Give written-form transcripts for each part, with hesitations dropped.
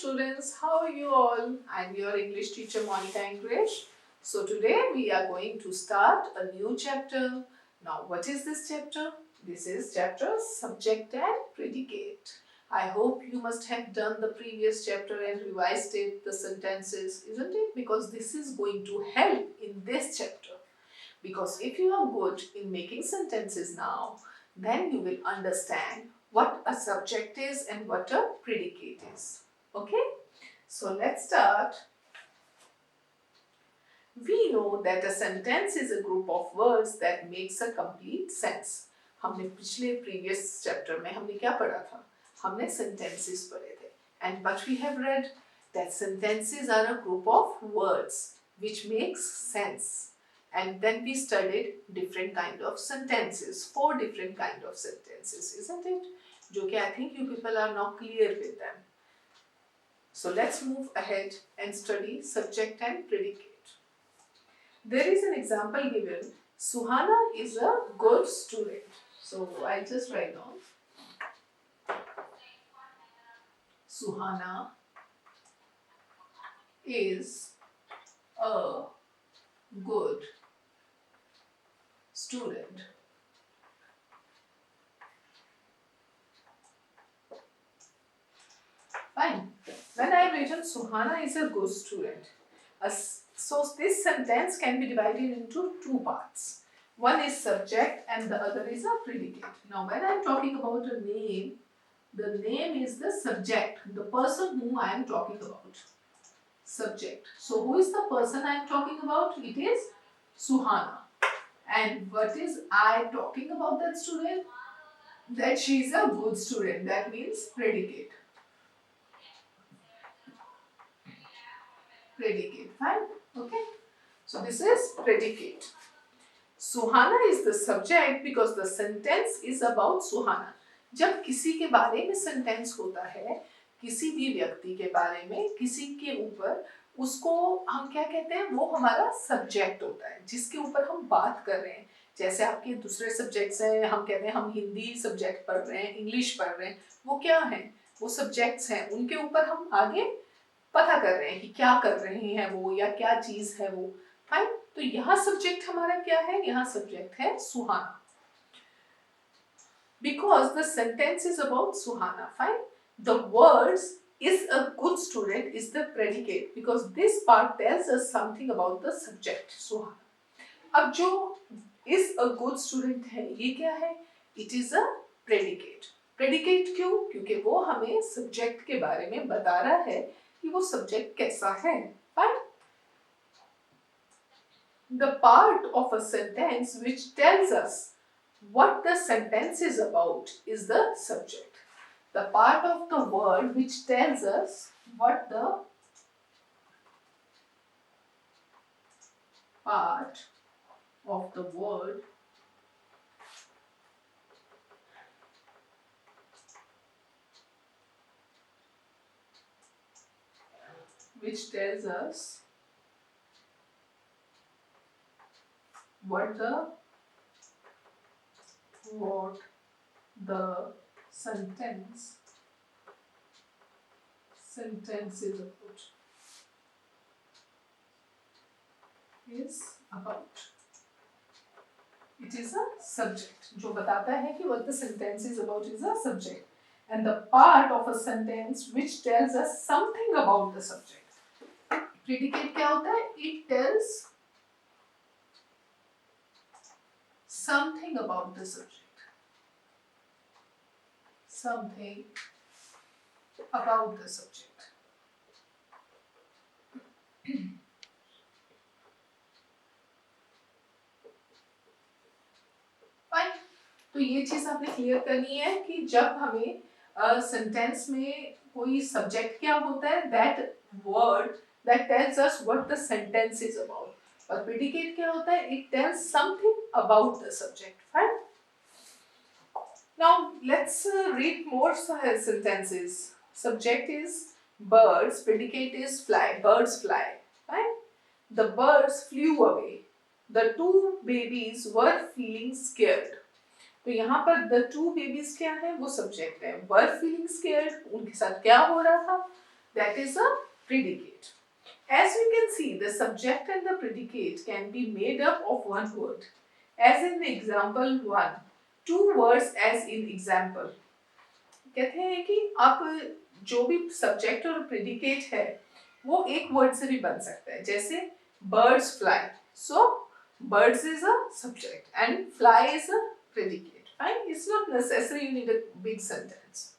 students, how are you all? I'm your English teacher Monika Angrish. So today we are going to start a new chapter. Now what is this chapter? This is chapter Subject and Predicate. I hope you must have done the previous chapter and revised it, the sentences, isn't it? Because this is going to help in this chapter. Because if you are good in making sentences now, then you will understand what a subject is and what a predicate is. Okay? So let's start. We know that a sentence is a group of words that makes a complete sense. हमने पिछले previous chapter में हमने क्या पढ़ा था? हमने sentences पढ़े थे. And but we have read that sentences are a group of words which makes sense. And then we studied different kind of sentences, 4 different kind of sentences, isn't it? जो कि I think you people are now clear with them. So let's move ahead and study subject and predicate. There is an example given. Suhana is a good student. So I'll just write down. Suhana is a good student. Fine. When I have written Suhana is a good student, so this sentence can be divided into 2 parts. One is subject and the other is a predicate. Now when I am talking about a name, the name is the subject, the person whom I am talking about. Subject. So who is the person I am talking about? It is Suhana. And what is I talking about that student? That she is a good student. That means predicate. Predicate. Fine. Okay. So this is predicate. Suhana is the subject because the sentence is about Suhana. जब किसी के बारे में sentence होता है, किसी भी व्यक्ति के बारे में, किसी के ऊपर, उसको हम क्या कहते हैं? वो हमारा सब्जेक्ट होता है जिसके ऊपर हम बात कर रहे हैं. जैसे आपके दूसरे सब्जेक्ट्स हैं, हम कहते हैं हम हिंदी सब्जेक्ट पढ़ रहे हैं, इंग्लिश पढ़ रहे हैं, वो क्या हैं? वो सब्जेक्ट्स हैं, उनके ऊपर हम आगे पता कर रहे हैं कि क्या कर रहे हैं वो या क्या चीज है वो. फाइन. तो यहाँ सब्जेक्ट हमारा क्या है? यहाँ सब्जेक्ट है सुहाना. Because the sentence is about Suhana. Fine. The words is a good student is the predicate because this part tells us something about the subject Suhana. अब जो is a good student है, ये क्या है? It is a predicate. Predicate क्यों? क्योंकि वो हमें subject के बारे में बता रहा है कि वो subject कैसा है. Fine. The part of a sentence which tells us what the sentence is about is the subject. The part of the word which tells us what the part of the word which tells us what the sentence is about. It is a subject. जो बताता है कि what the sentence is about is a subject. And the part of a sentence which tells us something about the subject. Predicate क्या होता है? It tells something about the subject. Something about the subject. Fine. तो ये चीज आपने clear करनी है कि जब हमें सेंटेंस में कोई सब्जेक्ट क्या होता है, that word that tells us what the sentence is about. और predicate क्या होता है? It tells something about the subject. Fine. Now let's read more sentences. Subject is birds. Predicate is fly. Birds fly. Fine. The birds flew away. The 2 babies were feeling scared. तो यहाँ पर the 2 babies क्या है? वो subject है. Were feeling scared. उनके साथ क्या हो रहा था? that is a predicate. As we can see, the subject and the predicate can be made up of one word. As in example 1, two words as in example. कहते हैं कि आप जो भी सब्जेक्ट और प्रेडिकेट है वो एक वर्ड से भी बन सकता है. जैसे birds fly. So birds is a subject and fly is a predicate. Fine? It's not necessary you need a big sentence.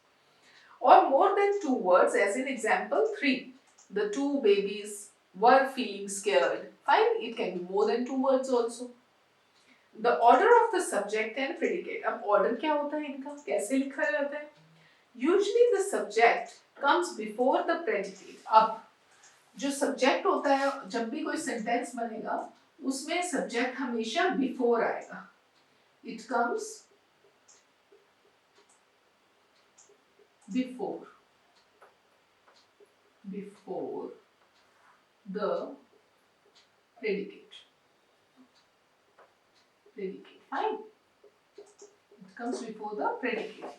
Or more than two words as in example 3. The two babies were feeling scared. Fine? It can be more than two words also. The order of the subject and predicate. अब order क्या होता है इनका? कैसे लिखा जाता है? Usually the subject comes before the predicate. अब जो subject होता है जब भी कोई sentence बनेगा उसमें subject हमेशा before आएगा. It comes before the predicate. Fine. It comes before the predicate.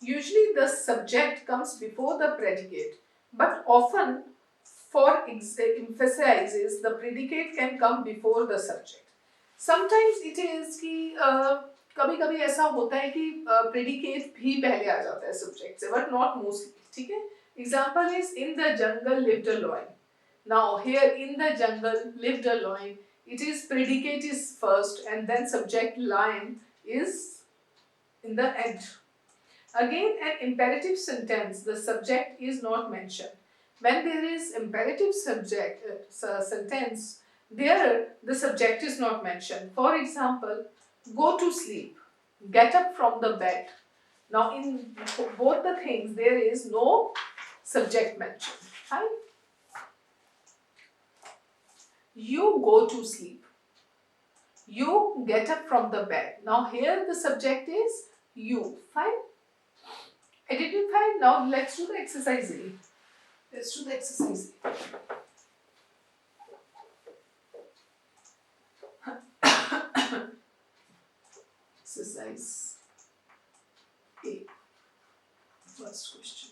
Usually the subject comes before the predicate, but often for emphasizes the predicate can come before the subject. Sometimes it is कि कभी-कभी ऐसा होता है कि predicate भी पहले आ जाता है subject से, but not mostly. ठीक है? Example is in the jungle lived a lion. Now here in the jungle lived a lion. It is predicate is first and then subject lion is in the end. Again, an imperative sentence, the subject is not mentioned. When there is imperative subject sentence, there the subject is not mentioned. For example, go to sleep, get up from the bed. Now in both the things there is no subject mentioned. Fine? You go to sleep. You get up from the bed. Now here the subject is you. Fine? Identify. Now let's do the exercise A. Let's do the exercise A. Exercise A. First question.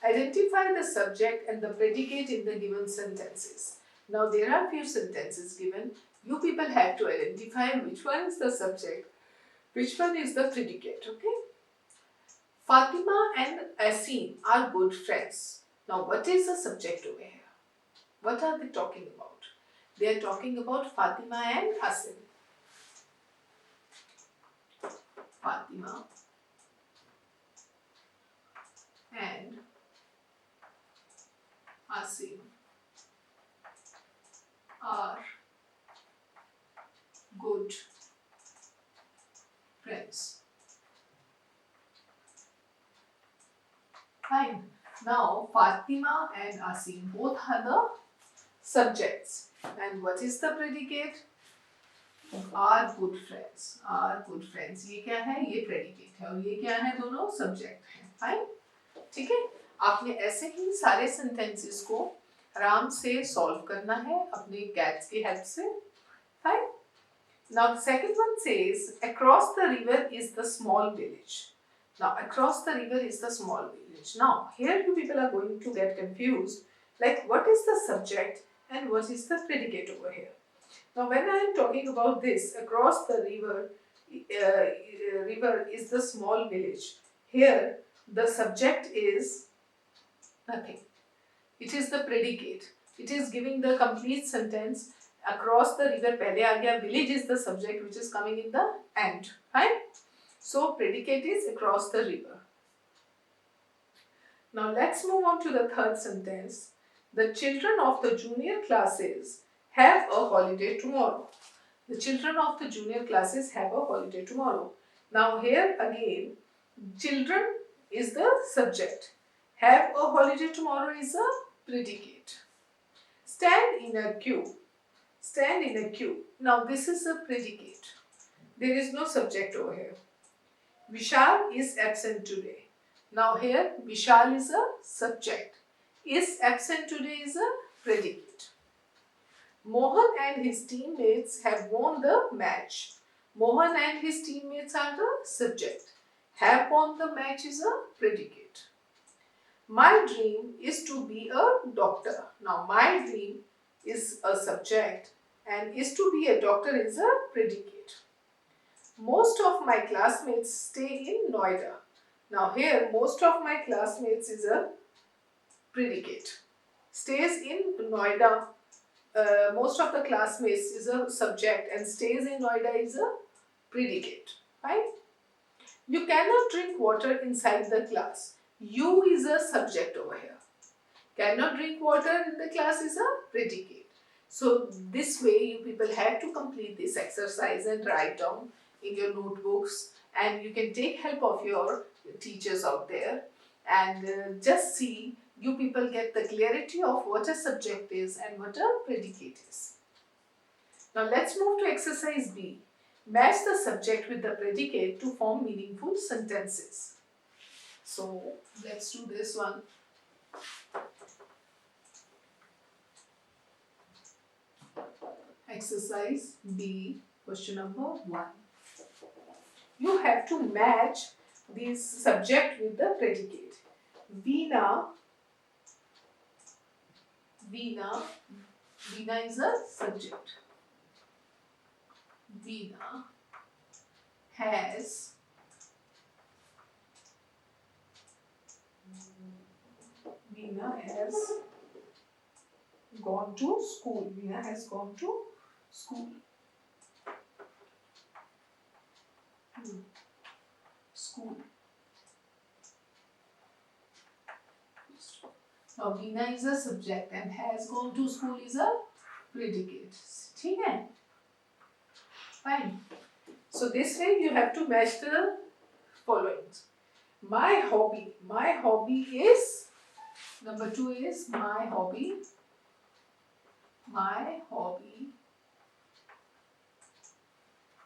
Identify the subject and the predicate in the given sentences. Now there are few sentences given. You people have to identify which one is the subject, which one is the predicate, okay? Fatima and Asim are good friends. Now what is the subject over here? What are they talking about? They are talking about Fatima and Asim. Fatima and Asim are good friends. Fine. Now Fatima and Asim both are the subjects. And what is the predicate? Are good friends. Are good friends. ये क्या है? ये predicate है. और ये क्या है? दोनों subject हैं. Fine. ठीक है? आपने ऐसे ही सारे sentences को आराम से solve करना है अपने cats की help से. Fine. Now the second one says, across the river is the small village. Now across the river is the small village. Now here you people are going to get confused. Like what is the subject and what is the predicate over here? Now when I am talking about this, across the river, river is the small village. Here the subject is nothing. It is the predicate. It is giving the complete sentence. Across the river पहले आ गया, village is the subject which is coming in the end. Right? So predicate is across the river. Now let's move on to the third sentence. The children of the junior classes have a holiday tomorrow. The children of the junior classes have a holiday tomorrow. Now here again, children is the subject. Have a holiday tomorrow is a predicate. Stand in a queue. Stand in a queue. Now this is a predicate. There is no subject over here. Vishal is absent today. Now here Vishal is a subject. Is absent today is a predicate. Mohan and his teammates have won the match. Mohan and his teammates are the subject. Have won the match is a predicate. My dream is to be a doctor. Now, my dream is a subject and is to be a doctor is a predicate. Most of my classmates stay in Noida. Now, here, most of my classmates is a predicate. Stays in Noida. Most of the classmates is a subject and stays in Noida is a predicate. Right? You cannot drink water inside the class. You is a subject over here. Cannot drink water in the class is a predicate. So this way you people have to complete this exercise and write down in your notebooks, and you can take help of your teachers out there and just see you people get the clarity of what a subject is and what a predicate is. Now let's move to exercise B. Match the subject with the predicate to form meaningful sentences. So let's do this one. Exercise B, question number 1. You have to match this subject with the predicate. Veena is a subject. Veena has gone to school. Veena has gone to school. School. Now Veena is a subject and has gone to school is a predicate. ठीक है? Fine. So this way you have to match the following. My hobby is, number 2 is my hobby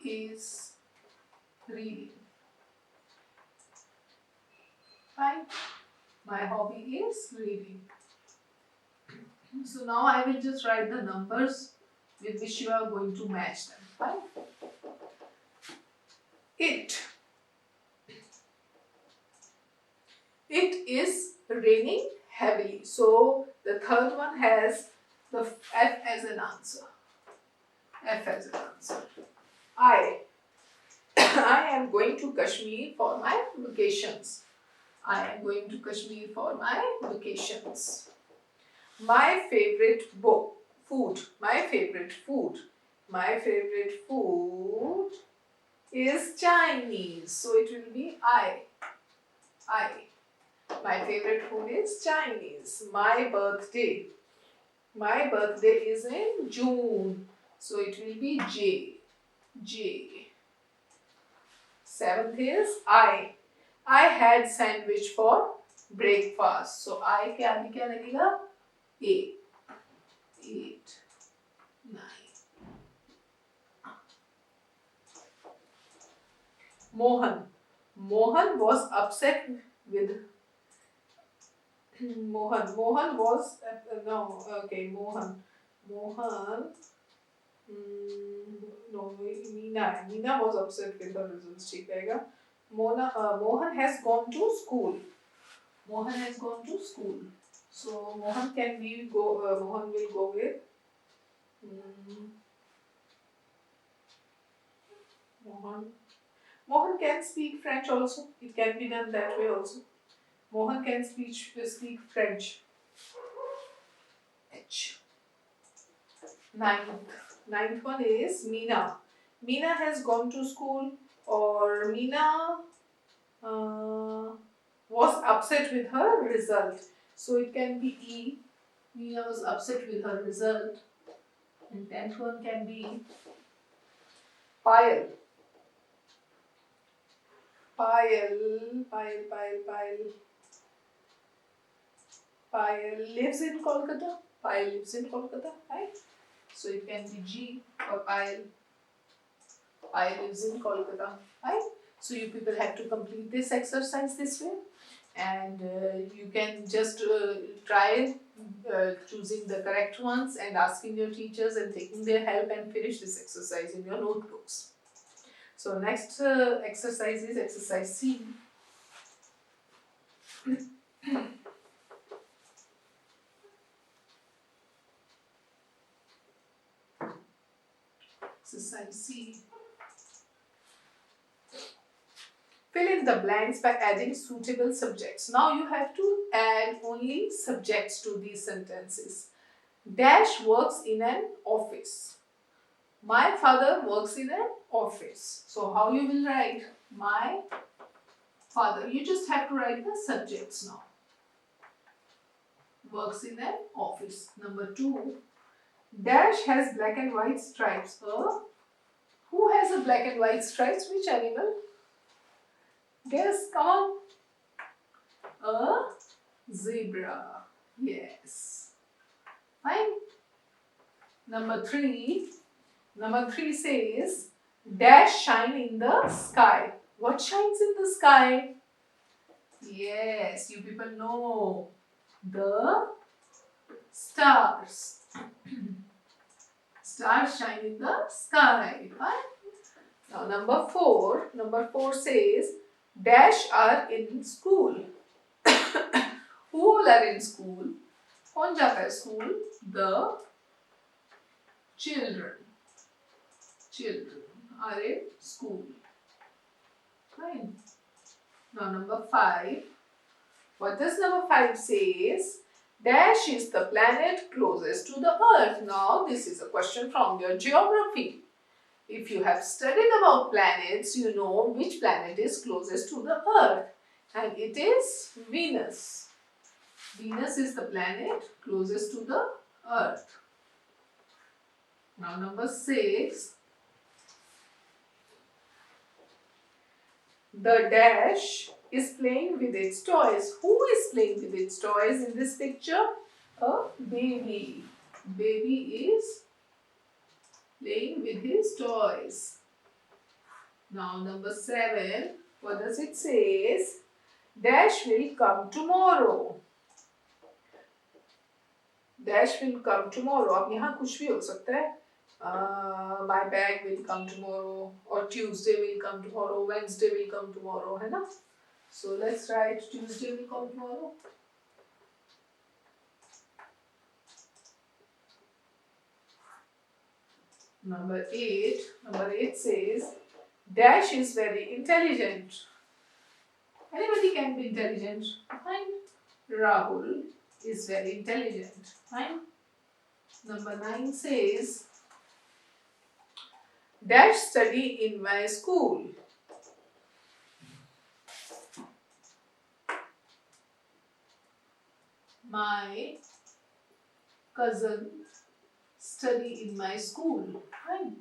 is reading. Fine. My hobby is reading. So now I will just write the numbers with which you are going to match them. Fine. It is raining heavily. So the third one has the F as an answer. I am going to Kashmir for my vacations. My favorite food is Chinese. So it will be I. My favorite food is Chinese. My birthday is in June. So it will be J. 7th is I had sandwich for breakfast. So I क्या लगेगा? A. 8, 9. Mohan was upset with Mohan was Meena was upset with her results. ठीक रहेगा. Mohan has gone to school. So Mohan will go with Mohan can speak French also. It can be done that way also. Mohan can speak French. H. Ninth one is Meena. Meena has gone to school, or Meena was upset with her result. So it can be E. Meena was upset with her result. And 10th one can be Payal. Payal lives in Kolkata. Right? So it can be G for Payal. Payal lives in Kolkata. Right? So you people have to complete this exercise this way. And you can just try choosing the correct ones and asking your teachers and taking their help and finish this exercise in your notebooks. So next exercise is exercise C. Exercise C. Fill in the blanks by adding suitable subjects. Now you have to add only subjects to these sentences. Dash works in an office. My father works in an office. So how you will write? My father. You just have to write the subjects now. Works in an office. Number 2. Dash has black and white stripes. Who has a black and white stripes? Which animal? Guess, come on. A zebra. Yes. Fine. Number 3. Number 3 says, dash shine in the sky. What shines in the sky? Yes, you people know. The stars. Stars shine in the sky. Fine. Now number 4. Number 4 says, dash are in school. Who all are in school? कौन जाता है school? The children. Children are in school. Fine. Now number 5. What does number 5 says? Dash is the planet closest to the earth. Now this is a question from your geography. If you have studied about planets, you know which planet is closest to the earth. And it is Venus. Venus is the planet closest to the earth. Now number 6. The dash is playing with its toys. Who is playing with its toys in this picture? A baby. Baby is playing with his toys. Now number 7. What does it say? Dash will come tomorrow. Dash will come tomorrow. अब यहाँ कुछ भी हो सकता है. My bag will come tomorrow, or Tuesday will come tomorrow, Wednesday will come tomorrow, है ना? So let's write Tuesday will come tomorrow. Number 8. Number 8 says, dash is very intelligent. Anybody can be intelligent. Fine. Rahul is very intelligent. Fine. Number 9 says, dash study in my school. My cousin study in my school. Fine.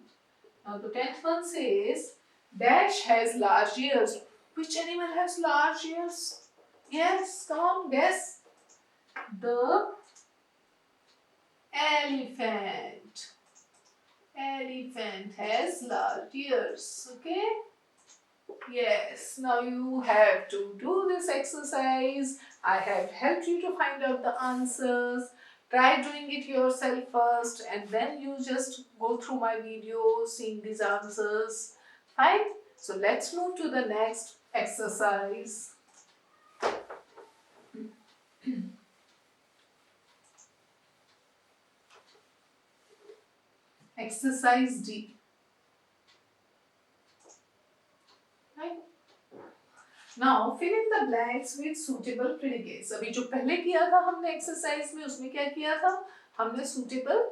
Now the 10th one says, dash has large ears. Which animal has large ears? Yes, come on, guess. The elephant. Elephant has large ears. Okay? Yes. Now you have to do this exercise. I have helped you to find out the answers. Try doing it yourself first and then you just go through my video seeing these answers. Fine? So let's move to the next exercise. Exercise D. Right? Now fill in the blanks with suitable predicates. अभी जो पहले किया था हमने exercise में उसमें क्या किया था? हमने suitable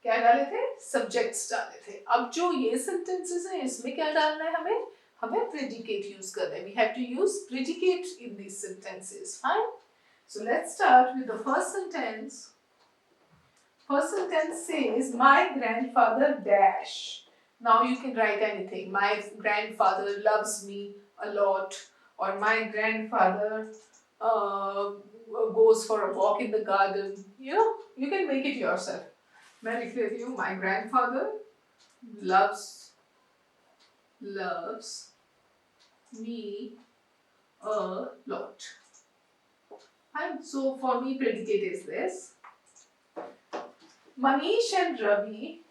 क्या डाले थे? Subjects डाले थे. अब जो ये sentences हैं इसमें क्या डालना है हमें? हमें predicate use करना है. We have to use predicate in these sentences. Fine? So let's start with the first sentence. First sentence says, my grandfather dash. Now you can write anything. My grandfather loves me a lot. Or my grandfather goes for a walk in the garden. You know, you can make it yourself. मैं लिख लेती हूँ, my grandfather loves me a lot. Fine. So for me, predicate is this. Manish and Ravi,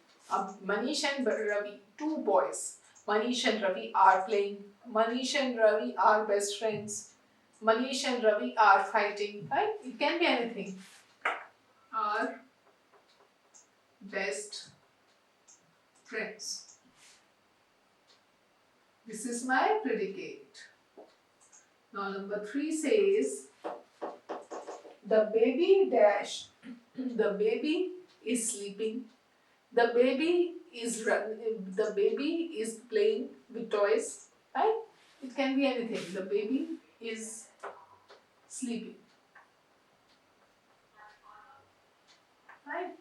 two boys. Manish and Ravi are playing. Manish and Ravi are best friends. Manish and Ravi are fighting. Right? It can be anything. Are best friends. This is my predicate. Now number 3 says the baby dash. The baby is sleeping. The baby is playing with toys. Right? It can be anything. The baby is sleeping. Right?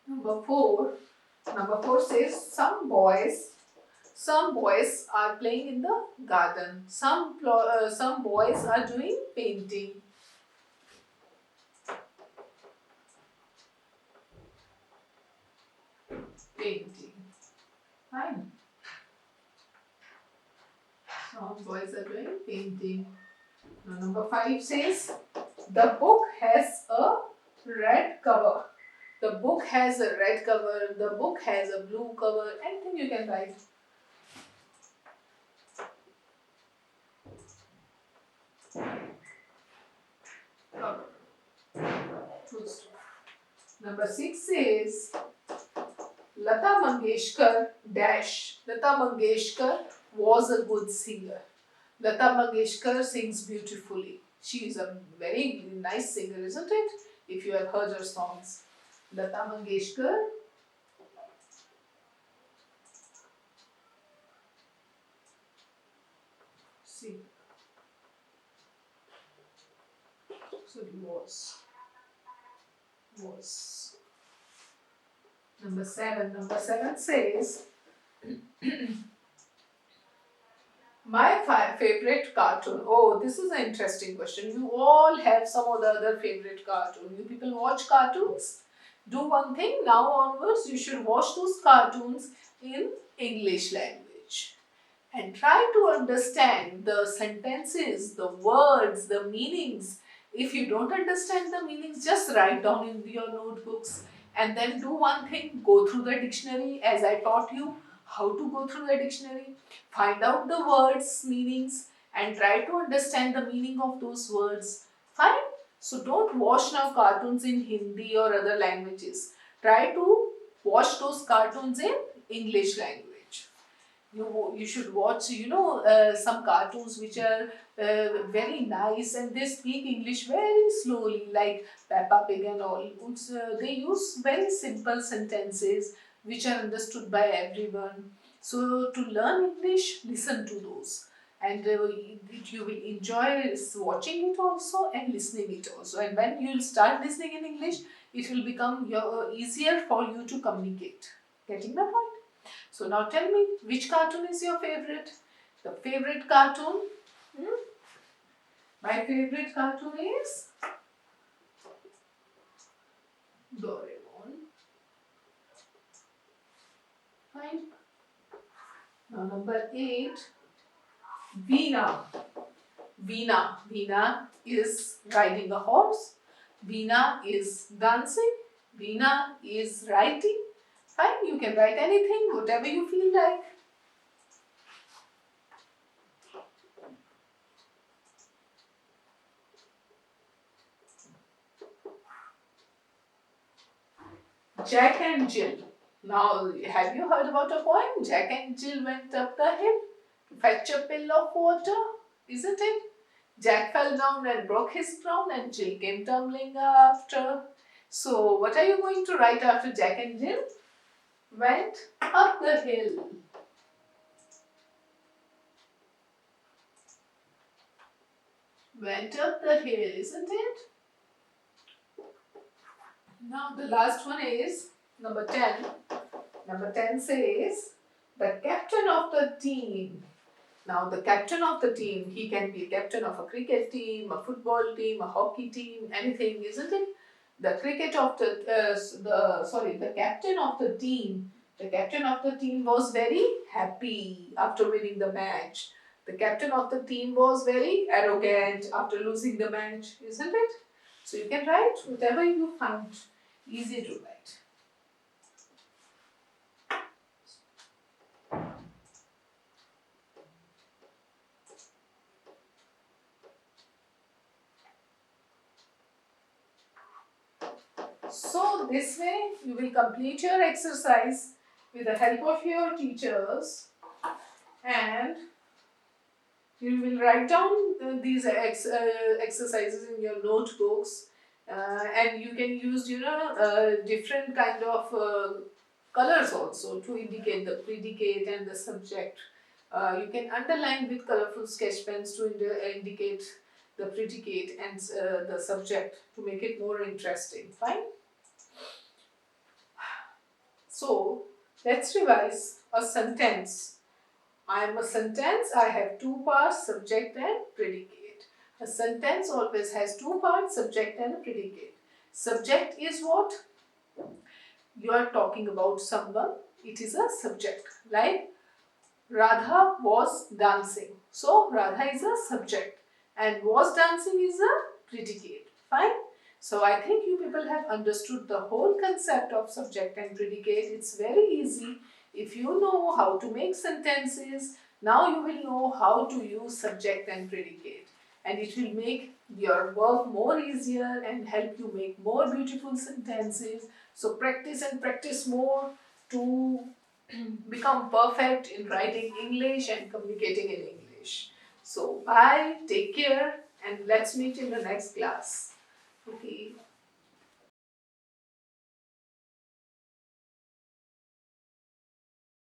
Number 4. Number 4 says some boys are playing in the garden. Some boys are doing painting. Fine. Some boys are doing painting. Now, number 5 says the book has a red cover. The book has a red cover. The book has a blue cover. Anything you can write. Number 6 says Lata Mangeshkar dash. Lata Mangeshkar was a good singer. Lata Mangeshkar sings beautifully. She is a very nice singer, isn't it? If you have heard her songs. Lata Mangeshkar sing. So it was. Number 7. Number 7 says my favorite cartoon. Oh, this is an interesting question. You all have some of the other favorite cartoon. You people watch cartoons? Do one thing. Now onwards, you should watch those cartoons in English language. And try to understand the sentences, the words, the meanings. If you don't understand the meanings, just write down in your notebooks. And then do one thing. Go through the dictionary as I taught you how to go through the dictionary, find out the words, meanings, and try to understand the meaning of those words. Fine? So don't watch now cartoons in Hindi or other languages. Try to watch those cartoons in English language. You should watch some cartoons which are very nice and they speak English very slowly, like Peppa Pig and all. They use very simple sentences which are understood by everyone. So to learn English, listen to those, and you will enjoy watching it also and listening it also. And when you will start listening in English, it will become easier for you to communicate. Getting the point? So now tell me, which cartoon is your favorite? The favorite cartoon? My favorite cartoon is Doraemon. Fine. Now number 8, Veena. Veena is riding a horse. Veena is dancing. Veena is writing. Fine, you can write anything, whatever you feel like. Jack and Jill. Now, have you heard about a poem? Jack and Jill went up the hill to fetch a pail of water, isn't it? Jack fell down and broke his crown and Jill came tumbling after. So, what are you going to write after Jack and Jill? Went up the hill. Went up the hill, isn't it? Now the last one is number 10. Number 10 says the captain of the team. Now the captain of the team, he can be captain of a cricket team, a football team, a hockey team, anything, isn't it? The captain of the team. The captain of the team was very happy after winning the match. The captain of the team was very arrogant after losing the match, isn't it? So you can write whatever you found easy to write. So this way you will complete your exercise with the help of your teachers, and you will write down these exercises in your notebooks, and you can use different kind of colors also to indicate the predicate and the subject. You can underline with colorful sketch pens to indicate the predicate and the subject to make it more interesting. Fine. So let's revise a sentence. I am a sentence. I have two parts, subject and predicate. A sentence always has two parts, subject and a predicate. Subject is what? You are talking about someone. It is a subject. Like Radha was dancing. So Radha is a subject and was dancing is a predicate. Fine. So I think you people have understood the whole concept of subject and predicate. It's very easy. If you know how to make sentences, now you will know how to use subject and predicate. And it will make your work more easier and help you make more beautiful sentences. So practice and practice more to become perfect in writing English and communicating in English. So bye, take care, and let's meet in the next class. Okay.